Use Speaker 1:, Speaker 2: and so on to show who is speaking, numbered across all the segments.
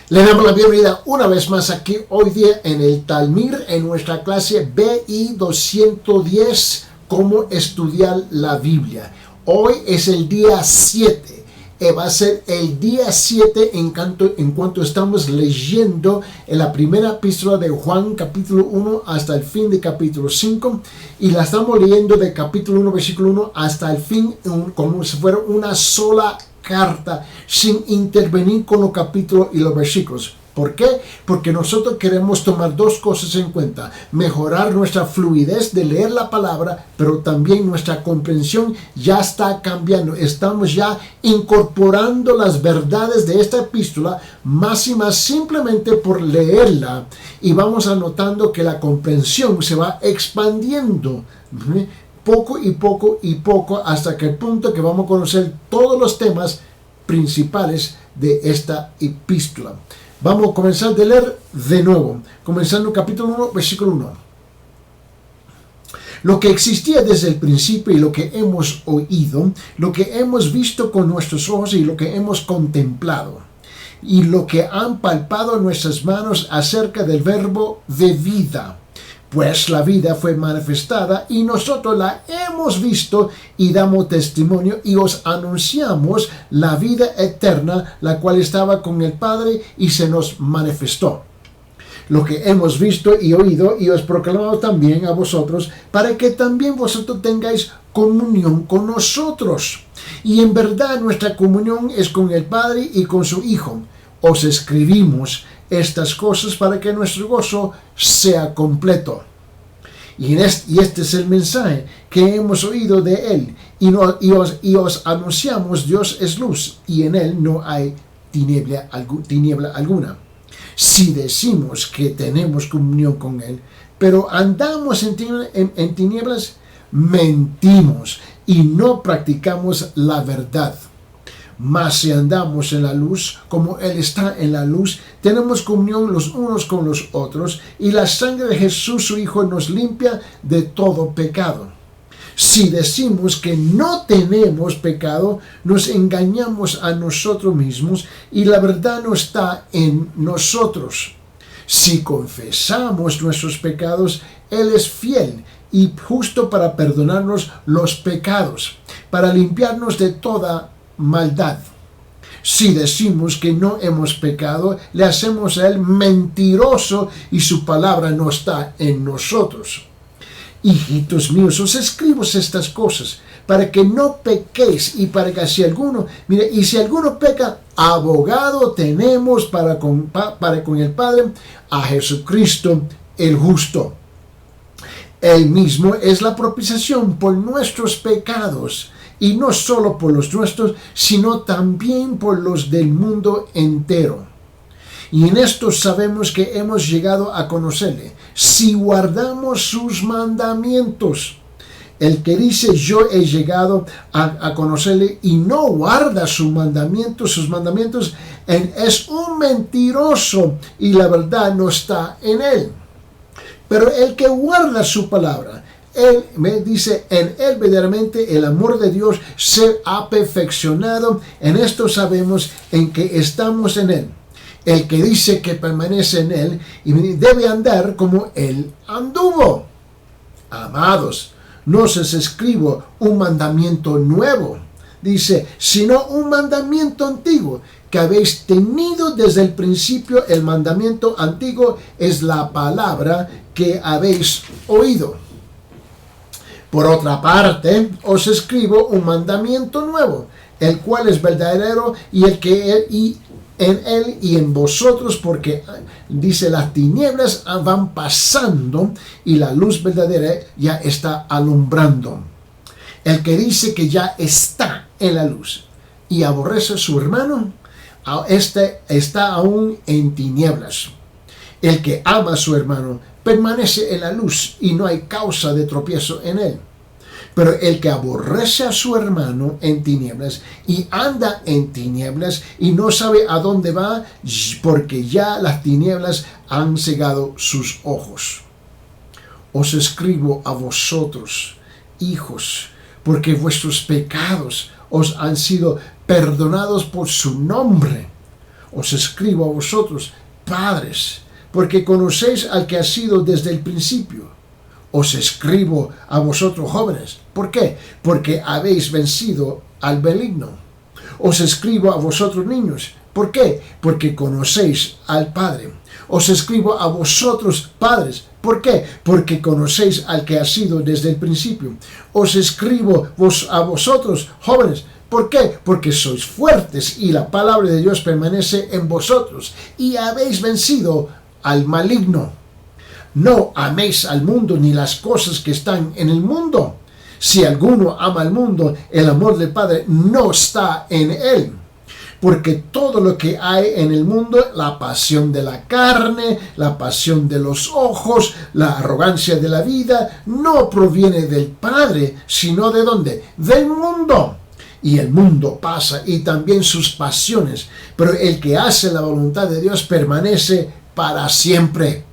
Speaker 1: Le damos la bienvenida una vez más aquí hoy día en el Talmir, en nuestra clase BI 210, cómo estudiar la Biblia. Hoy es el día 7. Va a ser el día 7 en cuanto estamos leyendo en la primera epístola de Juan, capítulo 1, hasta el fin de capítulo 5. Y la estamos leyendo de capítulo 1, versículo 1, hasta el fin, como si fuera una sola carta, sin intervenir con los capítulos y los versículos. ¿Por qué? Porque nosotros queremos tomar dos cosas en cuenta: mejorar nuestra fluidez de leer la palabra, pero también nuestra comprensión ya está cambiando. Estamos ya incorporando las verdades de esta epístola más y más simplemente por leerla, y vamos anotando que la comprensión se va expandiendo poco y poco y poco, hasta que el punto que vamos a conocer todos los temas principales de esta epístola. Vamos a comenzar de leer de nuevo, comenzando capítulo 1, versículo 1. Lo que existía desde el principio y lo que hemos oído, lo que hemos visto con nuestros ojos y lo que hemos contemplado, y lo que han palpado nuestras manos acerca del verbo de vida. Pues la vida fue manifestada y nosotros la hemos visto y damos testimonio y os anunciamos la vida eterna, la cual estaba con el Padre y se nos manifestó. Lo que hemos visto y oído y os proclamamos también a vosotros, para que también vosotros tengáis comunión con nosotros. Y en verdad nuestra comunión es con el Padre y con su Hijo. Os escribimos estas cosas para que nuestro gozo sea completo. Y este es el mensaje que hemos oído de Él, y os anunciamos: Dios es luz, y en Él no hay tiniebla alguna. Si decimos que tenemos comunión con Él, pero andamos en tinieblas, mentimos y no practicamos la verdad. Mas si andamos en la luz, como Él está en la luz, tenemos comunión los unos con los otros, y la sangre de Jesús, su Hijo, nos limpia de todo pecado. Si decimos que no tenemos pecado, nos engañamos a nosotros mismos, y la verdad no está en nosotros. Si confesamos nuestros pecados, Él es fiel y justo para perdonarnos los pecados, para limpiarnos de toda maldad. Si decimos que no hemos pecado, le hacemos a Él mentiroso y su palabra no está en nosotros. Hijitos míos, os escribo estas cosas para que no pequéis, y para que si alguno peca, abogado tenemos para con el Padre, a Jesucristo el justo. Él mismo es la propiciación por nuestros pecados, y no solo por los nuestros, sino también por los del mundo entero. Y en esto sabemos que hemos llegado a conocerle, si guardamos sus mandamientos. El que dice yo he llegado a conocerle y no guarda sus mandamientos, es un mentiroso, y la verdad no está en él. Pero el que guarda su palabra, Él me dice, en Él verdaderamente el amor de Dios se ha perfeccionado. En esto sabemos en que estamos en Él. El que dice que permanece en Él y debe andar como Él anduvo. Amados, no os escribo un mandamiento nuevo, dice, sino un mandamiento antiguo que habéis tenido desde el principio. El mandamiento antiguo es la palabra que habéis oído. Por otra parte, os escribo un mandamiento nuevo, el cual es verdadero, y en Él y en vosotros, porque dice las tinieblas van pasando y la luz verdadera ya está alumbrando. El que dice que ya está en la luz y aborrece a su hermano, este está aún en tinieblas. El que ama a su hermano permanece en la luz y no hay causa de tropiezo en él. Pero el que aborrece a su hermano en tinieblas y anda en tinieblas y no sabe a dónde va, porque ya las tinieblas han cegado sus ojos. Os escribo a vosotros, hijos, porque vuestros pecados os han sido perdonados por su nombre. Os escribo a vosotros, padres, porque conocéis al que ha sido desde el principio. Os escribo a vosotros, jóvenes. ¿Por qué? Porque habéis vencido al maligno. Os escribo a vosotros, niños. ¿Por qué? Porque conocéis al Padre. Os escribo a vosotros, padres. ¿Por qué? Porque conocéis al que ha sido desde el principio. Os escribo a vosotros, jóvenes. ¿Por qué? Porque sois fuertes y la palabra de Dios permanece en vosotros y habéis vencido al maligno. No améis al mundo ni las cosas que están en el mundo. Si alguno ama al mundo, el amor del Padre no está en él. Porque todo lo que hay en el mundo, la pasión de la carne, la pasión de los ojos, la arrogancia de la vida, no proviene del Padre, sino ¿de dónde? Del mundo. Y el mundo pasa y también sus pasiones, pero el que hace la voluntad de Dios permanece para siempre.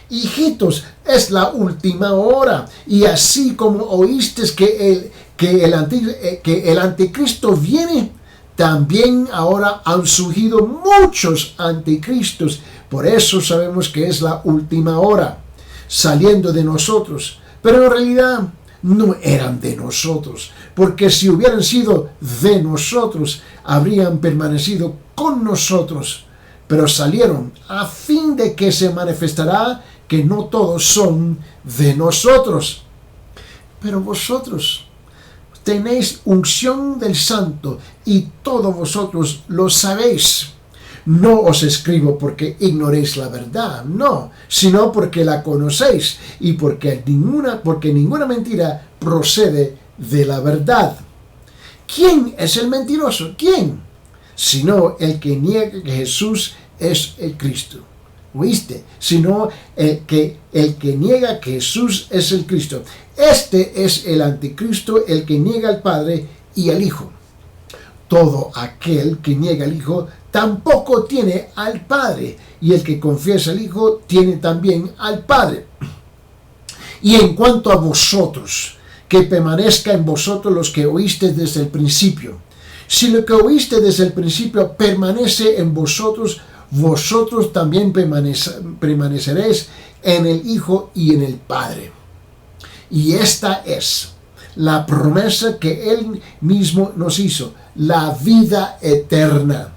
Speaker 1: Hijitos, es la última hora, y así como oísteis que el anticristo viene, también ahora han surgido muchos anticristos. Por eso sabemos que es la última hora, saliendo de nosotros. Pero en realidad no eran de nosotros, porque si hubieran sido de nosotros, habrían permanecido con nosotros. Pero salieron a fin de que se manifestará que no todos son de nosotros. Pero vosotros tenéis unción del Santo y todos vosotros lo sabéis. No os escribo porque ignoréis la verdad, no, sino porque la conocéis y porque ninguna mentira procede de la verdad. ¿Quién es el mentiroso? ¿Quién? Sino el que niega que Jesús es el Cristo. ¿Oíste? Sino el que niega que Jesús es el Cristo. Este es el anticristo, el que niega al Padre y al Hijo. Todo aquel que niega al Hijo tampoco tiene al Padre, y el que confiesa al Hijo tiene también al Padre. Y en cuanto a vosotros, que permanezca en vosotros los que oíste desde el principio. Si lo que oíste desde el principio permanece en vosotros, vosotros también permaneceréis en el Hijo y en el Padre. Y esta es la promesa que Él mismo nos hizo, la vida eterna.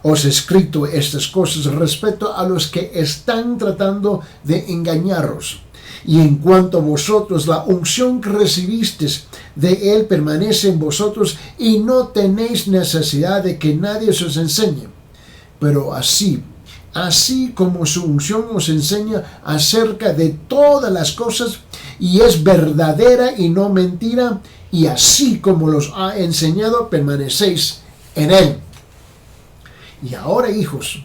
Speaker 1: Os he escrito estas cosas respecto a los que están tratando de engañaros. Y en cuanto a vosotros, la unción que recibisteis de Él permanece en vosotros y no tenéis necesidad de que nadie os enseñe. Pero así como su unción os enseña acerca de todas las cosas y es verdadera y no mentira, y así como los ha enseñado, permanecéis en Él. Y ahora, hijos,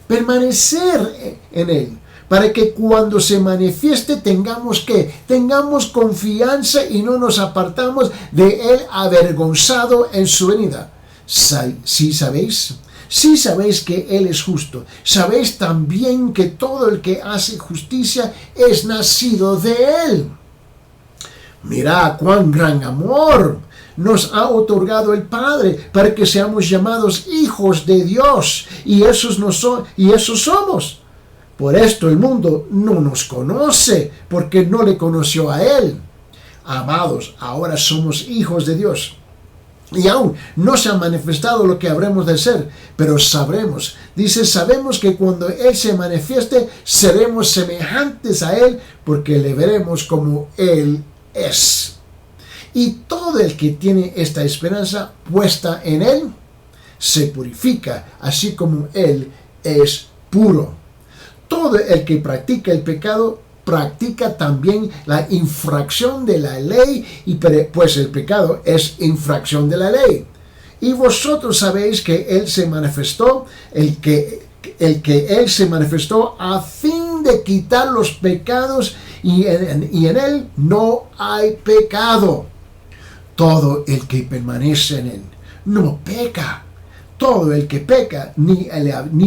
Speaker 1: permanecer en Él, para que cuando se manifieste tengamos confianza y no nos apartamos de Él avergonzado en su venida. ¿Sí sabéis? Sí sabéis que Él es justo. Sabéis también que todo el que hace justicia es nacido de Él. Mirad cuán gran amor nos ha otorgado el Padre para que seamos llamados hijos de Dios. Y esos somos. Por esto el mundo no nos conoce, porque no le conoció a Él. Amados, ahora somos hijos de Dios. Y aún no se ha manifestado lo que habremos de ser, pero sabemos que cuando Él se manifieste, seremos semejantes a Él, porque le veremos como Él es. Y todo el que tiene esta esperanza puesta en Él, se purifica, así como Él es puro. Todo el que practica el pecado, practica también la infracción de la ley, pues el pecado es infracción de la ley. Y vosotros sabéis que Él se manifestó, el que Él se manifestó a fin de quitar los pecados, y en Él no hay pecado. Todo el que permanece en Él no peca. Todo el que peca ni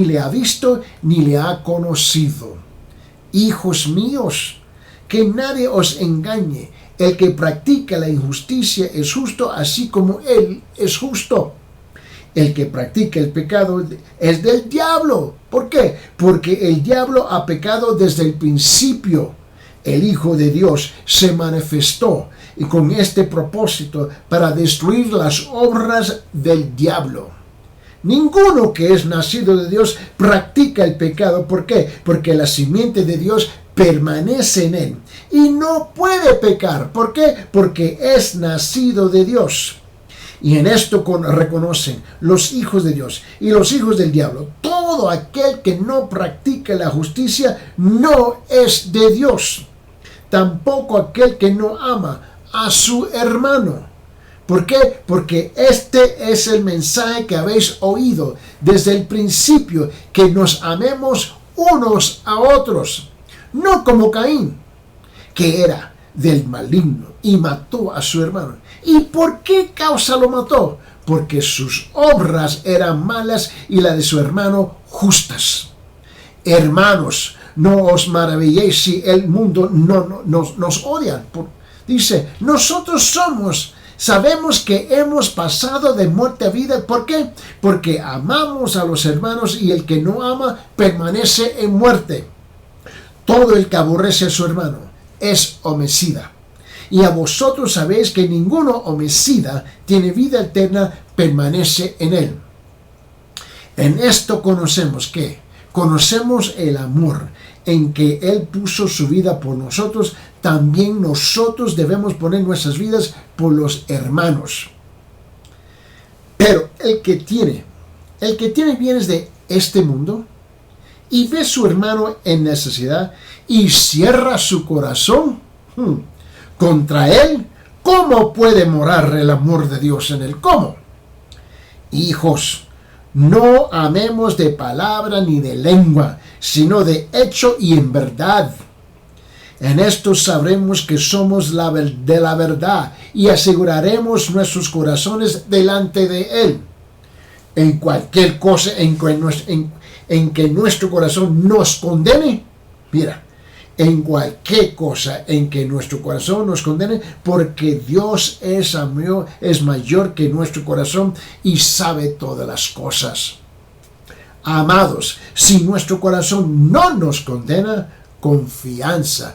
Speaker 1: le ha visto ni le ha conocido. Hijos míos, que nadie os engañe. El que practica la injusticia es justo, así como Él es justo. El que practica el pecado es del diablo. ¿Por qué? Porque el diablo ha pecado desde el principio. El Hijo de Dios se manifestó y con este propósito para destruir las obras del diablo. Ninguno que es nacido de Dios practica el pecado. ¿Por qué? Porque la simiente de Dios permanece en él y no puede pecar. ¿Por qué? Porque es nacido de Dios. Y en esto reconocen los hijos de Dios y los hijos del diablo. Todo aquel que no practica la justicia no es de Dios. Tampoco aquel que no ama a su hermano. ¿Por qué? Porque este es el mensaje que habéis oído desde el principio, que nos amemos unos a otros. No como Caín, que era del maligno y mató a su hermano. ¿Y por qué causa lo mató? Porque sus obras eran malas y la de su hermano justas. Hermanos, no os maravilléis si el mundo nos odia. Dice, nosotros sabemos que hemos pasado de muerte a vida. ¿Por qué? Porque amamos a los hermanos y el que no ama permanece en muerte. Todo el que aborrece a su hermano es homicida. Y a vosotros sabéis que ninguno homicida tiene vida eterna, permanece en él. En esto conocemos el amor en que Él puso su vida por nosotros. También nosotros debemos poner nuestras vidas por los hermanos. Pero el que tiene bienes de este mundo y ve a su hermano en necesidad y cierra su corazón contra él, ¿cómo puede morar el amor de Dios en él? ¿Cómo? Hijos, no amemos de palabra ni de lengua, sino de hecho y en verdad. En esto sabremos que somos de la verdad y aseguraremos nuestros corazones delante de Él. En cualquier cosa en que nuestro corazón nos condene, mira, en cualquier cosa en que nuestro corazón nos condene, porque Dios es mayor que nuestro corazón y sabe todas las cosas. Amados, si nuestro corazón no nos condena, confianza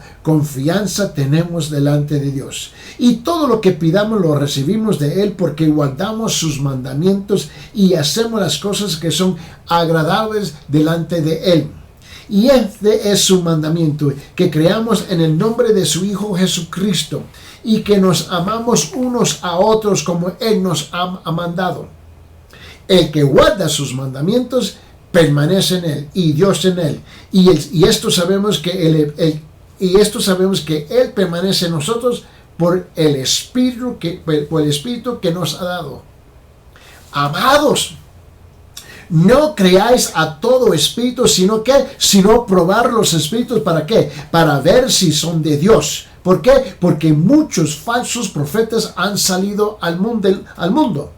Speaker 1: tenemos delante de Dios. Y todo lo que pidamos lo recibimos de Él, porque guardamos sus mandamientos y hacemos las cosas que son agradables delante de Él. Y este es su mandamiento, que creamos en el nombre de su Hijo Jesucristo y que nos amamos unos a otros como Él nos ha mandado. El que guarda sus mandamientos permanece en Él y Dios en Él. Y esto sabemos que Él permanece en nosotros por el Espíritu que nos ha dado. Amados, no creáis a todo espíritu, sino probar los espíritus. ¿Para qué? Para ver si son de Dios. ¿Por qué? Porque muchos falsos profetas han salido al mundo.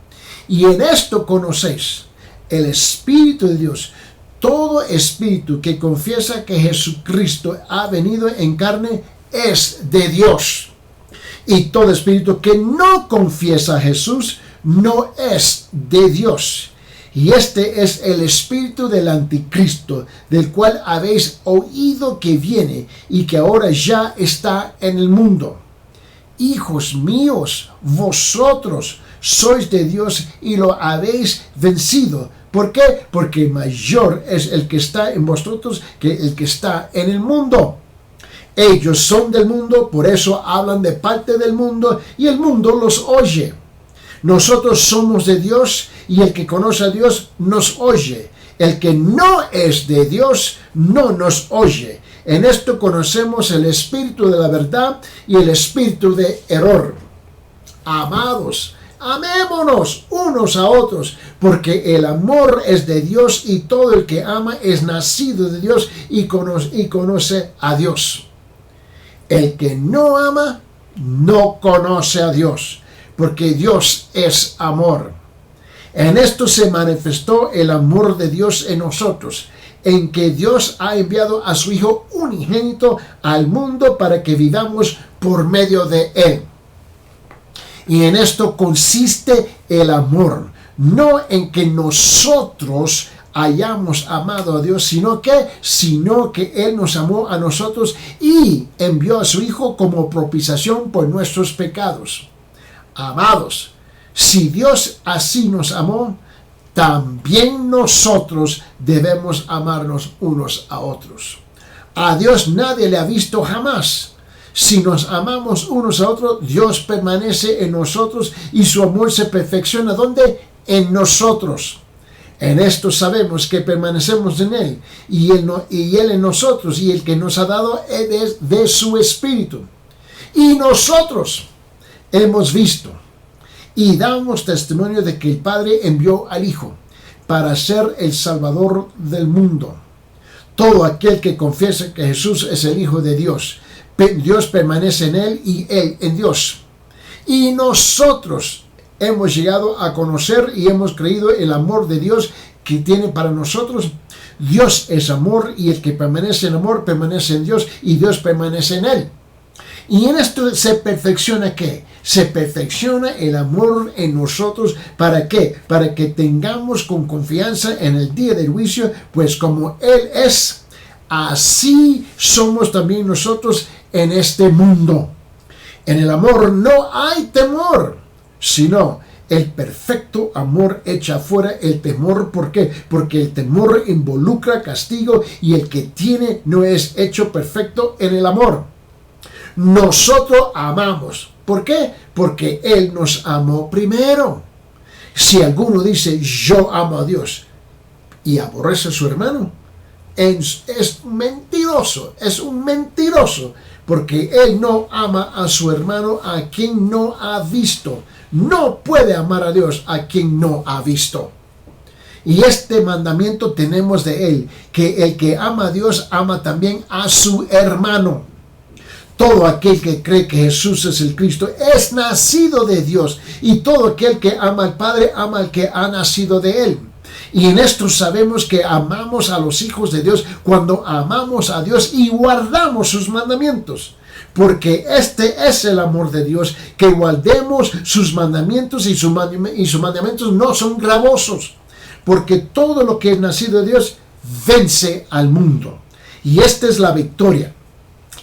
Speaker 1: Y en esto conocéis el Espíritu de Dios. Todo espíritu que confiesa que Jesucristo ha venido en carne es de Dios. Y todo espíritu que no confiesa a Jesús no es de Dios. Y este es el espíritu del anticristo, del cual habéis oído que viene y que ahora ya está en el mundo. Hijos míos, vosotros sois de Dios y lo habéis vencido. ¿Por qué? Porque mayor es el que está en vosotros que el que está en el mundo. Ellos son del mundo, por eso hablan de parte del mundo y el mundo los oye. Nosotros somos de Dios y el que conoce a Dios nos oye. El que no es de Dios no nos oye. En esto conocemos el espíritu de la verdad y el espíritu de error. Amados, amémonos unos a otros, porque el amor es de Dios y todo el que ama es nacido de Dios y conoce a Dios. El que no ama no conoce a Dios, porque Dios es amor. En esto se manifestó el amor de Dios en nosotros, en que Dios ha enviado a su Hijo unigénito al mundo para que vivamos por medio de Él. Y en esto consiste el amor. no en que nosotros hayamos amado a Dios, sino que Él nos amó a nosotros y envió a su Hijo como propiciación por nuestros pecados. Amados, si Dios así nos amó, también nosotros debemos amarnos unos a otros. A Dios nadie le ha visto jamás. Si nos amamos unos a otros, Dios permanece en nosotros y su amor se perfecciona. ¿Dónde? En nosotros. En esto sabemos que permanecemos en Él y Él en nosotros, y el que nos ha dado es de su Espíritu. Y nosotros hemos visto y damos testimonio de que el Padre envió al Hijo para ser el Salvador del mundo. Todo aquel que confiesa que Jesús es el Hijo de Dios, Dios permanece en Él y Él en Dios. Y nosotros hemos llegado a conocer y hemos creído el amor de Dios que tiene para nosotros. Dios es amor, y el que permanece en amor permanece en Dios y Dios permanece en Él. Y en esto se perfecciona ¿qué? Se perfecciona el amor en nosotros. ¿Para qué? Para que tengamos con confianza en el día del juicio, pues como Él es, así somos también nosotros en este mundo. En el amor no hay temor, sino el perfecto amor echa fuera el temor. ¿Por qué? Porque el temor involucra castigo, y el que tiene no es hecho perfecto en el amor. Nosotros amamos. ¿Por qué? Porque Él nos amó primero. Si alguno dice yo amo a Dios y aborrece a su hermano, es mentiroso, es un mentiroso, porque Él no ama a su hermano a quien no ha visto. No puede amar a Dios a quien no ha visto. Y este mandamiento tenemos de Él, que el que ama a Dios ama también a su hermano. Todo aquel que cree que Jesús es el Cristo es nacido de Dios, y todo aquel que ama al Padre ama al que ha nacido de Él. Y en esto sabemos que amamos a los hijos de Dios cuando amamos a Dios y guardamos sus mandamientos. Porque este es el amor de Dios, que guardemos sus mandamientos, y sus mandamientos no son gravosos. Porque todo lo que es nacido de Dios vence al mundo. Y esta es la victoria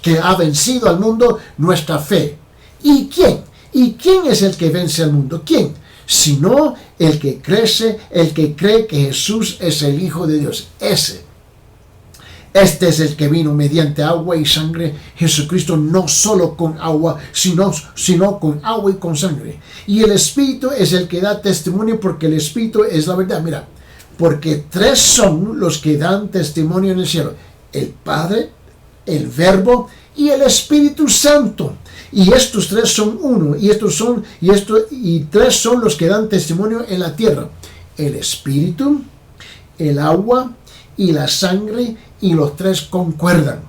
Speaker 1: que ha vencido al mundo, nuestra fe. ¿Y quién? ¿Y quién es el que vence al mundo? ¿Quién? Sino el que cree que Jesús es el Hijo de Dios. Este es el que vino mediante agua y sangre, Jesucristo, no solo con agua, sino con agua y con sangre. Y el Espíritu es el que da testimonio, porque el Espíritu es la verdad. Mira, porque tres son los que dan testimonio en el cielo: el Padre, el Verbo y el Espíritu Santo. Y estos tres son uno, y tres son los que dan testimonio en la tierra: el Espíritu, el agua y la sangre, y los tres concuerdan.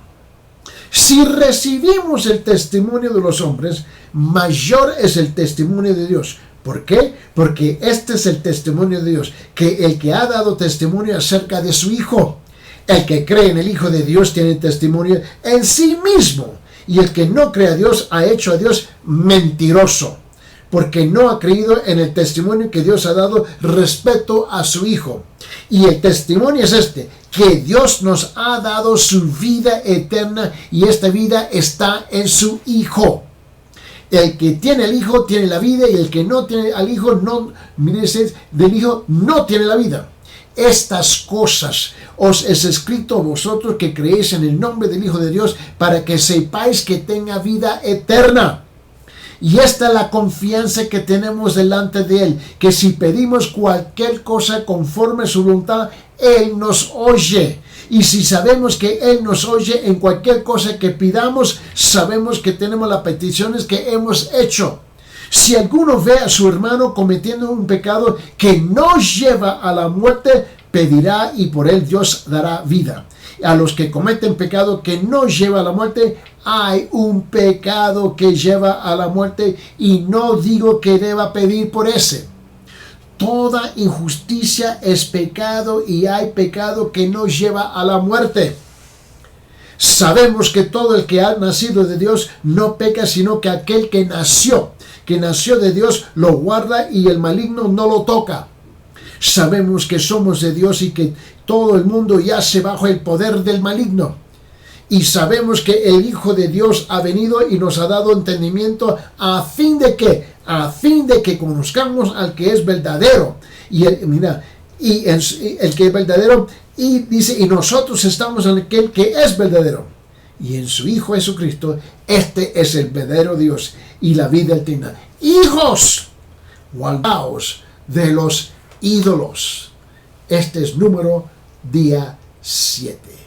Speaker 1: Si recibimos el testimonio de los hombres, mayor es el testimonio de Dios. ¿Por qué? Porque este es el testimonio de Dios, que el que ha dado testimonio acerca de su Hijo. El que cree en el Hijo de Dios tiene testimonio en sí mismo, y el que no cree a Dios ha hecho a Dios mentiroso, porque no ha creído en el testimonio que Dios ha dado respecto a su Hijo. Y el testimonio es este, que Dios nos ha dado su vida eterna, y esta vida está en su Hijo. El que tiene el Hijo tiene la vida, y el que no tiene al Hijo del Hijo no tiene la vida. Estas cosas os es escrito a vosotros que creéis en el nombre del Hijo de Dios, para que sepáis que tenga vida eterna. Y esta es la confianza que tenemos delante de Él, que si pedimos cualquier cosa conforme a su voluntad, Él nos oye. Y si sabemos que Él nos oye en cualquier cosa que pidamos, sabemos que tenemos las peticiones que hemos hecho. Si alguno ve a su hermano cometiendo un pecado que no lleva a la muerte, pedirá, y por él Dios dará vida. A los que cometen pecado que no lleva a la muerte, hay un pecado que lleva a la muerte, y no digo que deba pedir por ese. Toda injusticia es pecado, y hay pecado que no lleva a la muerte. Sabemos que todo el que ha nacido de Dios no peca, sino que aquel que nació de Dios lo guarda, y el maligno no lo toca. Sabemos que somos de Dios y que todo el mundo yace bajo el poder del maligno. Y sabemos que el Hijo de Dios ha venido y nos ha dado entendimiento a fin de que conozcamos al que es verdadero. Y el que es verdadero, y dice, y nosotros estamos en aquel que es verdadero. Y en su Hijo Jesucristo, este es el verdadero Dios y la vida eterna. Hijos, guardaos de los ídolos. Este es día 7.